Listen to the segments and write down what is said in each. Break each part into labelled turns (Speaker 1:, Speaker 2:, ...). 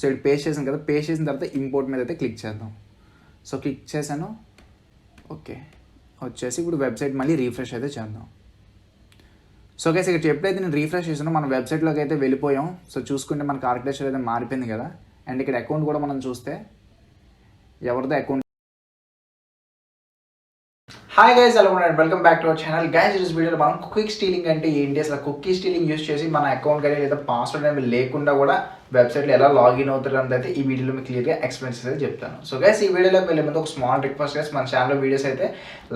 Speaker 1: So ఇక్కడ paste చేసాను కదా, పేస్ట్ చేసిన తర్వాత ఇంపోర్ట్ మీద అయితే క్లిక్ చేద్దాం. సో క్లిక్ చేశాను, ఓకే వచ్చేసి ఇప్పుడు వెబ్సైట్ మళ్ళీ రీఫ్రెష్ అయితే చేద్దాం. సో గైస్ ఇక్కడ ఎప్పుడైతే నేను రీఫ్రెష్ చేసానో మన వెబ్సైట్లోకి అయితే వెళ్ళిపోయాం. సో చూసుకుంటే మనకు ఆర్కిటెక్చర్ అయితే మారిపోయింది కదా. అండ్ ఇక్కడ అకౌంట్ కూడా మనం చూస్తే ఎవరిదో అకౌంట్. హాయ్ గైస్, ఎలా ఉన్నారు? Welcome back to our channel. Guys ఈరోజు వీడియోలో మనం కుకీ స్టీలింగ్ అంటే ఏంటి, అసలు కుకీ స్టీలింగ్ యూస్ చేసి మన అకౌంట్ కానీ లేదా పాస్వర్డ్ అనేవి లేకుండా కూడా వెబ్సైట్లో ఎలా లాగిన్ అవుతారు అని అయితే ఈ వీడియోలో మీకు క్లియర్గా ఎక్స్ప్లెయిన్ చేసి చెప్తాను. సో గైస్ ఈ వీడియోలోకి వెళ్ళే ముందు ఒక స్మాల్ రిక్వెస్ట్ గైస్, మన ఛానల్లో వీడియోస్ అయితే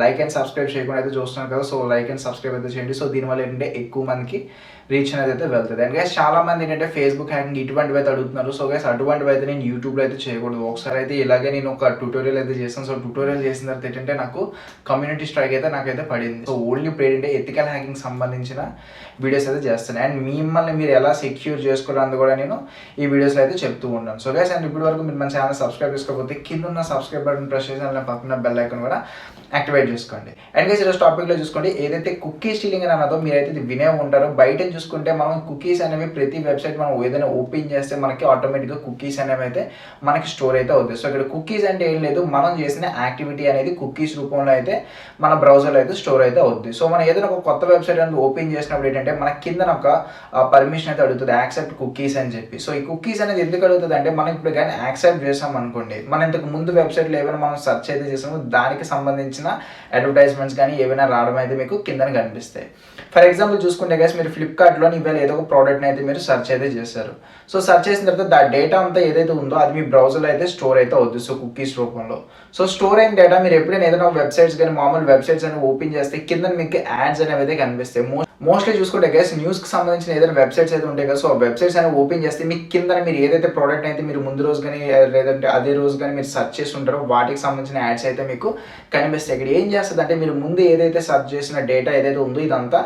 Speaker 1: లైక్ అండ్ సబ్స్క్రైబ్ చేయకుండా అయితే చూస్తున్నారు కదా. సో లైక్ అండ్ సబ్స్క్రైబ్ అయితే చేయండి. సో దీనివల్ల ఏంటంటే ఎక్కువ మందికి రీచ్ అనేది అయితే వెళ్తుంది. అండ్ గైస్ చాలా మంది ఏంటంటే ఫేస్బుక్ హ్యాకింగ్ ఇటువంటివి అయితే అడుగుతున్నారు. సో గైస్ అటువంటివి అయితే నేను యూట్యూబ్లో అయితే చేయకూడదు. ఒకసారి అయితే ఇలాగే నేను ఒక ట్యూటోరియల్ అయితే చేస్తాను. సో ట్యూటోరియల్ చేసిన తర్వాత ఏంటంటే నాకు కమ్యూనిటీ స్ట్రైక్ అయితే నాకైతే పడింది. సో ఓన్లీ ఇప్పుడు ఏంటంటే ఎథికల్ హ్యాకింగ్ సంబంధించిన వీడియోస్ అయితే చేస్తాను. అండ్ మిమ్మల్ని మీరు ఎలా సెక్యూర్ చేసుకోవడానికి కూడా నేను ఈ వీడియోస్లో అయితే చెప్తూ ఉన్నాను. సో గైస్ అండ్ ఇప్పటి వరకు మీరు మన ఛానల్ సబ్స్క్రైబ్ చేసుకోకపోతే కింద ఉన్న సబ్స్క్రైబ్ బటన్ ప్రెస్ చేసి అందులో పక్కన బెల్ ఐకాన్ కూడా యాక్టివేట్ చేసుకోండి. అండ్ గైస్ ఈరోజు టాపిక్లో చూసుకోండి, ఏదైతే కుకీ స్టీలింగ్ అని అన్నదో మీరైతే ఇది వినే ఉంటారో. బయట చూసుకుంటే మనం కుకీస్ అనేవి ప్రతి వెబ్సైట్ మనం ఏదైనా ఓపెన్ చేస్తే మనకి ఆటోమేటిక్గా కుకీస్ అనేవి అయితే మనకి స్టోర్ అయితే అవుతుంది. సో ఇక్కడ కుకీస్ అంటే ఏం లేదు, మనం చేసిన యాక్టివిటీ అనేది కుకీస్ రూపంలో అయితే మన బ్రౌజర్లో అయితే స్టోర్ అయితే అవుతుంది. సో మనం ఏదైనా ఒక కొత్త వెబ్సైట్ అనేది ఓపెన్ చేసినప్పుడు ఏంటంటే మన కింద ఒక పర్మిషన్ అయితే అడుగుతుంది, యాక్సెప్ట్ కుకీస్ అని చెప్పి. సో ఈ కుకీస్ అనేది ఎందుకు అడుగుతుంది అంటే మనం ఇప్పుడు కానీ యాక్సెప్ట్ చేసాం అనుకోండి, మన ఇంతకు ముందు వెబ్సైట్లో ఏమైనా మనం సెర్చ్ అయితే చేసామో దానికి సంబంధించిన అడ్వర్టైజ్మెంట్స్ కానీ ఏమైనా రావడం అయితే మీకు కింద కనిపిస్తాయి. ఫర్ ఎగ్జాంపుల్ చూసుకుంటే గైస్ మీరు ఫ్లిప్కార్ట్లో ఇవాళ ఏదో ఒక ప్రోడక్ట్ని అయితే మీరు సెర్చ్ అయితే చేశారు. సో సెర్చ్ చేసిన తర్వాత దా డేటా అంతా ఏదైతే ఉందో అది మీ బ్రౌజర్లో అయితే స్టోర్ అయితే అవుతుంది. సో కుకీస్ రూపంలో. సో స్టోర్ అయిన డేటా మీరు ఎప్పుడైనా ఏదైనా వెబ్సైట్స్ కానీ మామూలు వెబ్సైట్స్ అని ఓపెన్ చేస్తే కింద మీకు యాడ్స్ అనేవి అయితే కనిపిస్తాయి. మోస్ట్లీ చూసుకుంటే గైస్ న్యూస్కి సంబంధించిన ఏదైనా వెబ్సైట్స్ అయితే ఉంటాయి కదా. సో ఆ వెబ్సైట్స్ అనేవి ఓపెన్ చేస్తే మీకు కింద మీరు ఏదైతే ప్రోడక్ట్ అయితే మీరు ముందు రోజు కానీ లేదంటే అదే రోజు కానీ మీరు సెర్చ్ చేసి ఉంటారో వాటికి సంబంధించిన యాడ్స్ అయితే మీకు కనిపిస్తాయి. ఇక్కడ ఏం చేస్తుంది అంటే మీరు ముందు ఏదైతే సెర్చ్ చేసిన డేటా ఏదైతే ఉందో ఇదంతా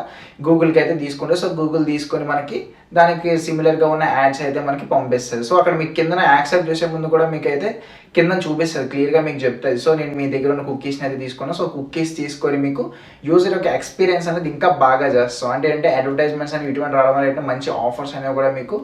Speaker 1: గూగుల్కి అయితే తీసుకుంటే, సో గూగుల్ తీసుకొని మనకి దానికి సిమిలర్గా ఉన్న యాడ్స్ అయితే మనకి పంపిస్తుంది. సో అక్కడ మీకు కింద యాక్సెప్ట్ చేసే ముందు కూడా మీకు అయితే కింద చూపిస్తుంది, క్లియర్గా మీకు చెప్తుంది. సో నేను మీ దగ్గర ఉన్న కుకీస్ని అయితే తీసుకున్నాను. సో కుకీస్ తీసుకొని మీకు యూజర్ యొక్క ఎక్స్పీరియన్స్ అనేది ఇంకా బాగా చేస్తాం. అంటే అడ్వర్టైజ్మెంట్స్ అనేవి ఇటువంటి రావడం వల్ల అయితే మంచి ఆఫర్స్ అనేవి కూడా మీకు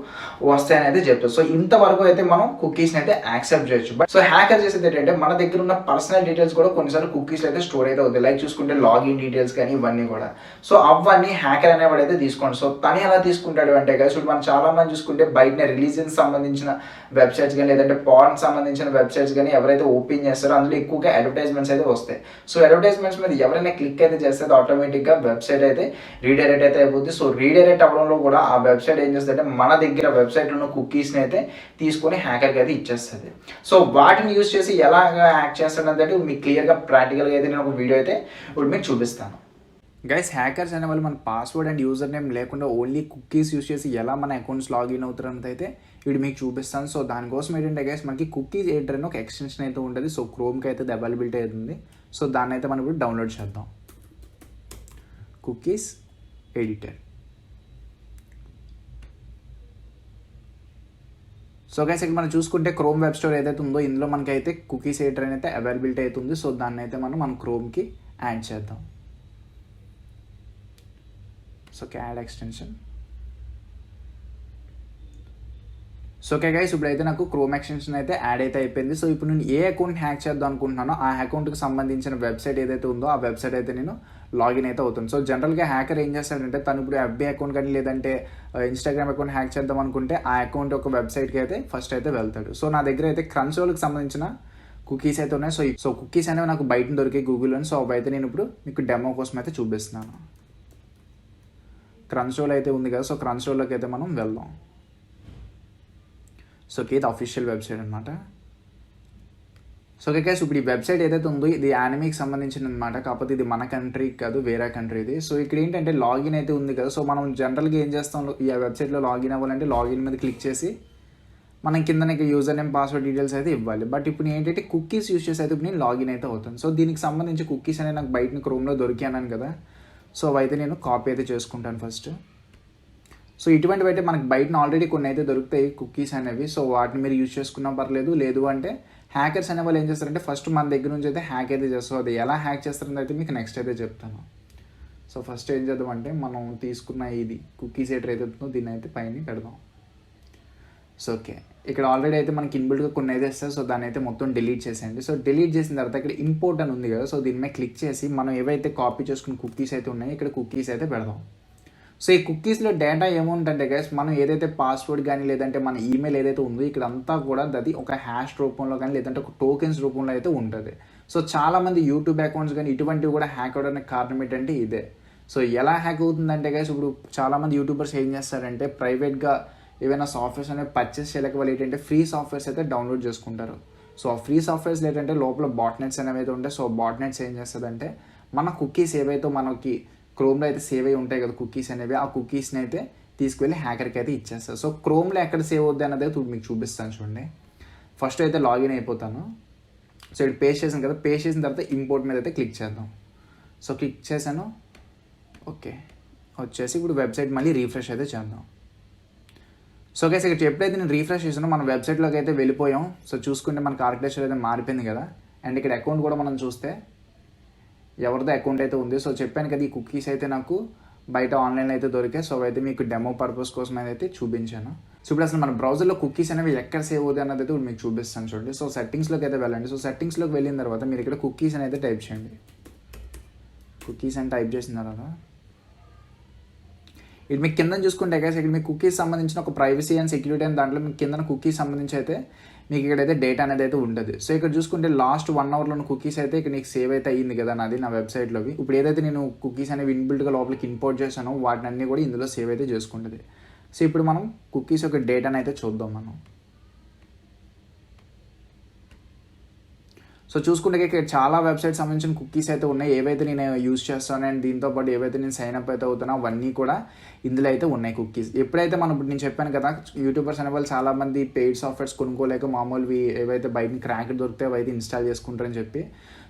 Speaker 1: వస్తాయని అయితే చెప్తారు. సో ఇంతవరకు అయితే మనం కుకీస్ని అయితే యాక్సెప్ట్ చేయొచ్చు. బట్ సో హ్యాకర్ చేసేది ఏంటంటే మన దగ్గర ఉన్న పర్సనల్ డీటెయిల్స్ కూడా కొన్నిసార్లు కుకీస్ అయితే స్టోర్ అయితే అవుతాయి. లైక్ చూసుకుంటే లాగిన్ డీటెయిల్స్ కానీ ఇవన్నీ కూడా. సో అవన్నీ హ్యాకర్ అనేవాడు అయితే తీసుకోండి. సో తను ఎలా తీసుకుంటాడు అంటే ఇప్పుడు మనం చాలా మంది చూసుకుంటే బయట రిలీజియన్ సంబంధించిన వెబ్సైట్స్ కానీ లేదంటే పార్న్ సంబంధించిన వెబ్సైట్స్ కానీ ఎవరైతే ఓపెన్ చేస్తారో అందులో ఎక్కువగా అడ్వర్టైజ్మెంట్స్ అయితే వస్తాయి. సో అడ్వర్టైజ్మెంట్స్ మీద ఎవరైనా క్లిక్ అయితే చేస్తే ఆటోమేటిక్గా వెబ్సైట్ అయితే రీడైరెక్ట్ అయితే అయిపోతుంది. సో రీడైరెక్ట్ అవ్వడంలో కూడా ఆ వెబ్సైట్ ఏం చేస్తుంది అంటే మన దగ్గర వెబ్సైట్లో ఉన్న కుకీస్ని అయితే తీసుకొని హ్యాకర్కి అయితే ఇచ్చేస్తుంది. సో వాటిని యూజ్ చేసి ఎలాగా యాక్ట్ చేస్తాడు అంటే మీకు క్లియర్గా ప్రాక్టికల్గా అయితే నేను ఒక వీడియో అయితే ఇప్పుడు మీకు చూపిస్తాను. గైస్ హ్యాకర్స్ అనే వాళ్ళు మన పాస్వర్డ్ అండ్ యూజర్ నేమ్ లేకుండా ఓన్లీ కుకీస్ యూస్ చేసి ఎలా మన అకౌంట్స్ లాగిన్ అవుతారని అయితే ఇప్పుడు మీకు చూపిస్తాను. సో దానికోసం ఏంటంటే గైస్ మనకి కుకీస్ ఎడిటర్ అని ఒక ఎక్స్టెన్షన్ అయితే ఉంటుంది. సో క్రోమ్కి అయితే అవైలబిలిటీ అవుతుంది. సో దాన్ని అయితే మనం ఇప్పుడు డౌన్లోడ్ చేద్దాం, కుకీస్ ఎడిటర్. సో గైస్ ఇక్కడ మనం చూసుకుంటే క్రోమ్ వెబ్ స్టోర్ ఏదైతే ఉందో ఇందులో మనకైతే కుకీస్ ఎడిటర్ అయితే అవైలబిలిటీ అవుతుంది. సో దాన్ని అయితే మన క్రోమ్కి యాడ్ చేద్దాం. So add extension. So okay guys ఇప్పుడైతే నాకు క్రోమ్ ఎక్స్టెన్షన్ అయితే యాడ్ అయితే అయిపోయింది. సో ఇప్పుడు నేను ఏ అకౌంట్ హ్యాక్ చేద్దాం అనుకుంటున్నానో ఆ అకౌంట్కి సంబంధించిన వెబ్సైట్ ఏదైతే ఉందో ఆ వెబ్సైట్ అయితే నేను లాగిన్ అయితే అవుతుంది. సో జనరల్గా హ్యాకర్ ఏం చేస్తాడంటే తను ఇప్పుడు ఎఫ్బీ అకౌంట్ కానీ లేదంటే ఇన్స్టాగ్రామ్ అకౌంట్ హ్యాక్ చేద్దాం అనుకుంటే ఆ అకౌంట్ ఒక వెబ్సైట్కి అయితే ఫస్ట్ అయితే వెళ్తాడు. సో నా దగ్గర అయితే క్రన్సోల్కి సంబంధించిన కుకీస్ అయితే ఉన్నాయి. సో కుకీస్ అనేవి నాకు బయట దొరికే గూగుల్లో. సో అవి అయితే నేను ఇప్పుడు మీకు డెమో కోసం అయితే చూపిస్తున్నాను. క్రన్సోల్ అయితే ఉంది కదా. సో క్రన్సోల్లోకి అయితే మనం వెళ్దాం. సో ఇది అఫీషియల్ వెబ్సైట్ అనమాట. సో ఓకే గైస్ ఇప్పుడు ఈ వెబ్సైట్ ఏదైతే ఉందో ఇది యానిమీకి సంబంధించిన అనమాట. కాకపోతే ఇది మన కంట్రీకి కాదు, వేరే కంట్రీది. సో ఇక్కడ ఏంటంటే లాగిన్ అయితే ఉంది కదా. సో మనం జనరల్గా ఏం చేస్తాం, ఈ వెబ్సైట్లో లాగిన్ అవ్వాలంటే లాగిన్ మీద క్లిక్ చేసి మనం కింద యూజర్ నేమ్ పాస్వర్డ్ డీటెయిల్స్ అయితే ఇవ్వాలి. బట్ ఇప్పుడు ఏంటంటే కుకీస్ యూస్ చేసి అయితే ఇప్పుడు నేను లాగిన్ అయితే అవుతాను. సో దీనికి సంబంధించి కుకీస్ అనేది నాకు బయట క్రోమ్లో దొరికాను కదా. సో అవైతే నేను కాపీ అయితే చేసుకుంటాను ఫస్ట్. సో ఇటువంటివి అయితే మనకి బయట ఆల్రెడీ కొన్ని అయితే దొరుకుతాయి కుకీస్ అనేవి. సో వాటిని మీరు యూజ్ చేసుకున్నా పర్లేదు. లేదు అంటే హ్యాకర్స్ అనే వాళ్ళు ఏం చేస్తారంటే ఫస్ట్ మన దగ్గర నుంచి అయితే హ్యాక్ అయితే చేస్తారు. అది ఎలా హ్యాక్ చేస్తారని అయితే మీకు నెక్స్ట్ అయితే చెప్తాను. సో ఫస్ట్ ఏం చేద్దామంటే మనం తీసుకున్న ఇది కుకీస్ ఎడిటర్ అయితే ఉందో దీన్ని అయితే పైన పెడదాం. సో ఓకే, ఇక్కడ ఆల్రెడీ అయితే మనకి ఇన్బిల్డ్గా కొన్ని అయితే ఇస్తారు. సో దాన్ని అయితే మొత్తం డిలీట్ చేసేయండి. సో డిలీట్ చేసిన తర్వాత ఇక్కడ ఇంపోర్ట్ అని ఉంది కదా, సో దీని మీద క్లిక్ చేసి మనం ఏవైతే కాపీ చేసుకున్న కుకీస్ అయితే ఉన్నాయో ఇక్కడ కుకీస్ అయితే పెడదాం. సో ఈ కుకీస్లో డేటా ఏముంటుందంటే గైస్, మనం ఏదైతే పాస్వర్డ్ కానీ లేదంటే మన ఈమెయిల్ ఏదైతే ఉందో ఇక్కడ అంతా కూడా అది ఒక హ్యాష్ రూపంలో కానీ లేదంటే ఒక టోకెన్స్ రూపంలో అయితే ఉంటుంది. సో చాలామంది యూట్యూబ్ అకౌంట్స్ కానీ ఇటువంటివి కూడా హ్యాక్ అవడానికి కారణం ఏంటంటే ఇదే. సో ఎలా హ్యాక్ అవుతుందంటే గైస్, ఇప్పుడు చాలామంది యూట్యూబర్స్ ఏం చేస్తారంటే ప్రైవేట్గా ఏవైనా సాఫ్ట్వేర్స్ అనేవి పర్చేస్ చేయలేక వాళ్ళు ఏంటంటే ఫ్రీ సాఫ్ట్వేర్స్ అయితే డౌన్లోడ్ చేసుకుంటారు. సో ఆ ఫ్రీ సాఫ్ట్వేర్స్ ఏంటంటే లోపల బాట్నెట్స్ అనేవి అయితే ఉంటాయి. సో బాట్నెట్స్ ఏం చేస్తుందంటే మన కుకీస్ ఏవైతే మనకి క్రోమ్లో అయితే సేవ్ అయి ఉంటాయి కదా కుకీస్ అనేవి, ఆ కుకీస్ని అయితే తీసుకువెళ్ళి హ్యాకర్కి అయితే ఇచ్చేస్తారు. సో క్రోమ్లో ఎక్కడ సేవ్ అవుద్ది అన్నది అయితే మీకు చూపిస్తాను చూడండి. ఫస్ట్ అయితే లాగిన్ అయిపోతాను. సో ఇక్కడ పేస్ట్ చేసాను కదా, పేస్ట్ చేసిన తర్వాత ఇంపోర్ట్ మీద అయితే క్లిక్ చేద్దాం. సో క్లిక్ చేశాను. ఓకే, వచ్చేసి ఇప్పుడు వెబ్సైట్ మళ్ళీ రీఫ్రెష్ అయితే చేద్దాం. సో గైస్ ఇక్కడ ఎప్పుడైతే నేను రీఫ్రెష్ చేసానో మన వెబ్సైట్లోకి అయితే వెళ్ళిపోయాం. సో చూసుకుంటే మనకు ఆర్కిటెక్చర్ అయితే మారిపోయింది కదా. అండ్ ఇక్కడ అకౌంట్ కూడా మనం చూస్తే ఎవరిదో అకౌంట్ అయితే ఉంది. సో చెప్పాను కదా ఈ కుకీస్ అయితే నాకు బయట ఆన్లైన్లో అయితే దొరికాయి. సో అయితే మీకు డెమో పర్పస్ కోసం అయితే చూపించాను. సో ఇప్పుడు అసలు మన బ్రౌజర్లో కుకీస్ అనేవి ఎక్కడ సేవ్ అవుతాయి అన్నది అయితే మీకు చూపిస్తాను చూడండి. సో సెట్టింగ్స్లోకి అయితే వెళ్ళండి. సో సెట్టింగ్స్లోకి వెళ్ళిన తర్వాత మీరు ఇక్కడ కుకీస్ అని అయితే టైప్ చేయండి. కుకీస్ అని టైప్ చేసిన తర్వాత ఇది మీకు కింద చూసుకుంటే గైస్ ఇక్కడ మీకు కుకీస్ సంబంధించిన ఒక ప్రైవసీ అండ్ సెక్యూరిటీ అని దాంట్లో మీకు కింద కుకీస్ సంబంధించి అయితే మీకు ఇక్కడైతే డేటా అనేది అయితే ఉంటుంది. సో ఇక్కడ చూసుకుంటే లాస్ట్ 1 అవర్లో కుకీస్ అయితే ఇక్కడ నీకు సేవ్ అయితే అయ్యింది కదా నాది నా వెబ్సైట్లోకి. ఇప్పుడు ఏదైతే నేను కుకీస్ అనేవి ఇన్బిల్డ్గా లోపలికి ఇంపోర్ట్ చేశానో వాటిని అన్నీ కూడా ఇందులో సేవ్ అయితే చేసుకుంటుంది. సో ఇప్పుడు మనం కుకీస్ యొక్క డేటాను అయితే చూద్దాం మనం. సో చూసుకుంటే ఇక్కడ చాలా వెబ్సైట్ సంబంధించిన కుకీస్ అయితే ఉన్నాయి, ఏవైతే నేను యూజ్ చేస్తాను అండ్ దీంతో పాటు ఏవైతే నేను సైన్ అప్ అయితే అవుతానో అవన్నీ కూడా ఇందులో అయితే ఉన్నాయి కుకీస్. ఎప్పుడైతే మనం ఇప్పుడు నేను చెప్పాను కదా యూట్యూబర్స్ అనే వాళ్ళు చాలామంది పెయిడ్ సాఫ్ట్వేర్స్ కొనుక్కోలేక మామూలువి ఏవైతే బయట క్రాక్ దొరికితే అవి అయితే ఇన్స్టాల్ చేసుకుంటారని చెప్పి.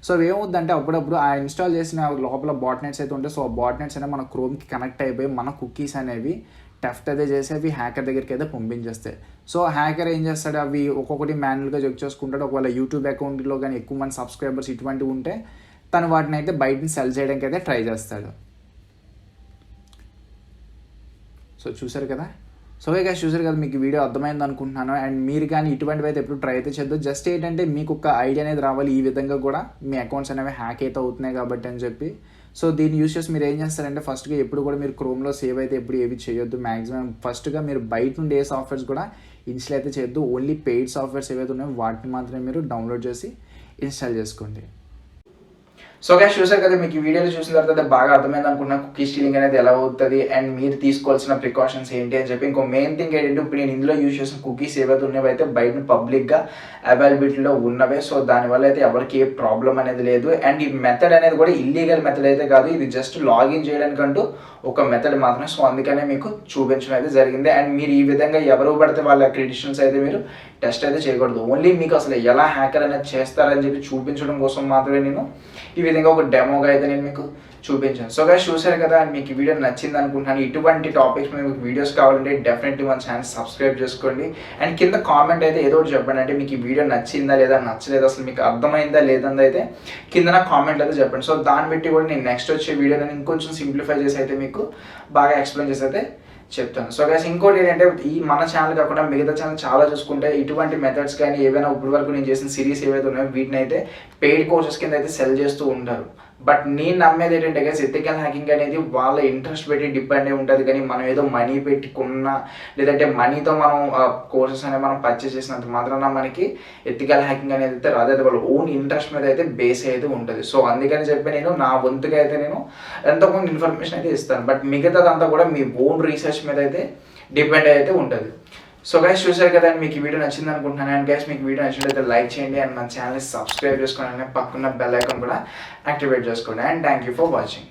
Speaker 1: సో ఏమవుద్దంటే అప్పుడప్పుడు ఆ ఇన్స్టాల్ చేసిన లోపల బాట్నెట్స్ అయితే ఉంటాయి. సో ఆ బాట్నెట్స్ అనేవి మన క్రోమ్కి కనెక్ట్ అయిపోయి మన కుకీస్ అనేవి టెఫ్ట్ అయితే చేసి అవి హ్యాకర్ దగ్గరికి అయితే పంపించేస్తాయి. సో హ్యాకర్ ఏం చేస్తాడు, అవి ఒక్కొక్కటి మాన్యువల్గా చెక్ చేసుకుంటాడు. ఒకవేళ యూట్యూబ్ అకౌంట్లో కానీ ఎక్కువ మంది సబ్స్క్రైబర్స్ ఇటువంటివి ఉంటే తను వాటిని అయితే బయటని సెల్ చేయడానికి అయితే ట్రై చేస్తాడు. సో చూసారు కదా. సో గైస్ చూసారు కదా, మీకు వీడియో అర్థమైంది అనుకుంటున్నాను. అండ్ మీరు కానీ ఇటువంటివి అయితే ఎప్పుడు ట్రై అయితే చేద్దాం. జస్ట్ ఏంటంటే మీకు ఒక ఐడియా అనేది రావాలి, ఈ విధంగా కూడా మీ అకౌంట్స్ అనేవి హ్యాక్ అయితే అవుతున్నాయి కాబట్టి అని చెప్పి. సో దీన్ని యూస్ చేసి మీరు ఏం చేస్తారంటే ఫస్ట్గా ఎప్పుడు కూడా మీరు క్రోమ్లో సేవ్ అయితే ఎప్పుడు ఏవి చేయొద్దు. మ్యాక్సిమం ఫస్ట్గా మీరు బయట నుండి ఏ సాఫ్ట్వేర్స్ కూడా ఇన్స్టాల్ అయితే చేయొద్దు. ఓన్లీ పెయిడ్ సాఫ్ట్వేర్స్ ఏవైతే ఉన్నాయో వాటిని మాత్రమే మీరు డౌన్లోడ్ చేసి ఇన్స్టాల్ చేసుకోండి. సో గైస్ చూసారు కదా, మీకు ఈ వీడియోలో చూసిన తర్వాత బాగా అర్థమైంది అనుకున్నాను కుకీ స్టీలింగ్ అనేది ఎలా అవుతుంది అండ్ మీరు తీసుకోవాల్సిన ప్రికాషన్స్ ఏంటి అని చెప్పి. ఇంకో మెయిన్ థింగ్ ఏంటంటే ఇప్పుడు నేను ఇందులో యూజ్ చేసిన కుకీస్ ఏవైతే ఉన్నాయో అయితే బయట పబ్లిక్గా అవైలబిలిటీలో ఉన్నవే. సో దానివల్ల అయితే ఎవరికి ఏ ప్రాబ్లం అనేది లేదు. అండ్ ఈ మెథడ్ అనేది కూడా ఇల్లీగల్ మెథడ్ అయితే కాదు, ఇది జస్ట్ లాగిన్ చేయడానికంటూ ఒక మెథడ్ మాత్రమే. సో అందుకనే మీకు చూపించడం అయితే జరిగింది. అండ్ మీరు ఈ విధంగా ఎవరు పడితే వాళ్ళ క్రెడిషన్స్ అయితే మీరు టెస్ట్ అయితే చేయకూడదు. ఓన్లీ మీకు అసలు ఎలా హ్యాకర్ అనేది చేస్తారని చెప్పి చూపించడం కోసం మాత్రమే నేను ఈ విధంగా ఒక డెమోగా అయితే నేను మీకు చూపించాను. సో గైస్ చూసారు కదా, అండ్ మీకు ఈ వీడియో నచ్చింది అనుకుంటున్నాను. ఇటువంటి టాపిక్స్ మీద మీకు వీడియోస్ కావాలంటే డెఫినెట్లీ మన ఛానల్ సబ్స్క్రైబ్ చేసుకోండి. అండ్ కింద కామెంట్ అయితే ఏదో ఒకటి చెప్పండి, అంటే మీకు ఈ వీడియో నచ్చిందా లేదా నచ్చలేదు, అసలు మీకు అర్థమైందా లేదందా అయితే కింద నా కామెంట్ అయితే చెప్పండి. సో దాన్ని బట్టి కూడా నేను నెక్స్ట్ వచ్చే వీడియో నేను ఇంకొంచెం సింప్లిఫై చేసి అయితే మీకు బాగా ఎక్స్ప్లెయిన్ చేసి అయితే చెప్తాను. సో గైస్ ఇంకోటి ఏంటంటే ఈ మన ఛానల్ కాకుండా మిగతా ఛానల్ చాలా చూసుకుంటే ఇటువంటి మెథడ్స్ కానీ ఏవైనా ఇప్పటి వరకు నేను చేసిన సిరీస్ ఏవైతే ఉన్నాయో వీటిని అయితే పెయిడ్ కోర్సెస్ కింద అయితే సెల్ చేస్తూ ఉంటారు. బట్ నేను నమ్మేది ఏంటంటే గైస్ ఎథికల్ హ్యాకింగ్ అనేది వాళ్ళ ఇంట్రెస్ట్ పెట్టి డిపెండ్ అయి ఉంటుంది. కానీ మనం ఏదో మనీ పెట్టుకున్నా లేదంటే మనీతో మనం కోర్సెస్ అనేవి మనం పర్చేస్ చేసినంత మాత్రాన మనకి ఎథికల్ హ్యాకింగ్ అనేది అయితే రాదు. అయితే వాళ్ళ ఓన్ ఇంట్రెస్ట్ మీద అయితే బేస్ అయితే ఉంటుంది. సో అందుకని చెప్పి నేను నా వంతుగా అయితే నేను ఎంతో కొంత ఇన్ఫర్మేషన్ అయితే ఇస్తాను. బట్ మిగతాదంతా కూడా మీ ఓన్ రీసెర్చ్ మీద అయితే డిపెండ్ అయితే ఉంటుంది. సో గైస్ చూసారు కదా, మీకు ఈ వీడియో నచ్చింది అనుకుంటున్నాను. అండ్ గైస్ మీకు వీడియో నచ్చినట్లయితే లైక్ చేయండి అండ్ మన ఛానల్ని సబ్స్క్రైబ్ చేసుకోండి, పక్కన బెల్ ఐకాన్ కూడా యాక్టివేట్ చేసుకోండి. And thank you for watching.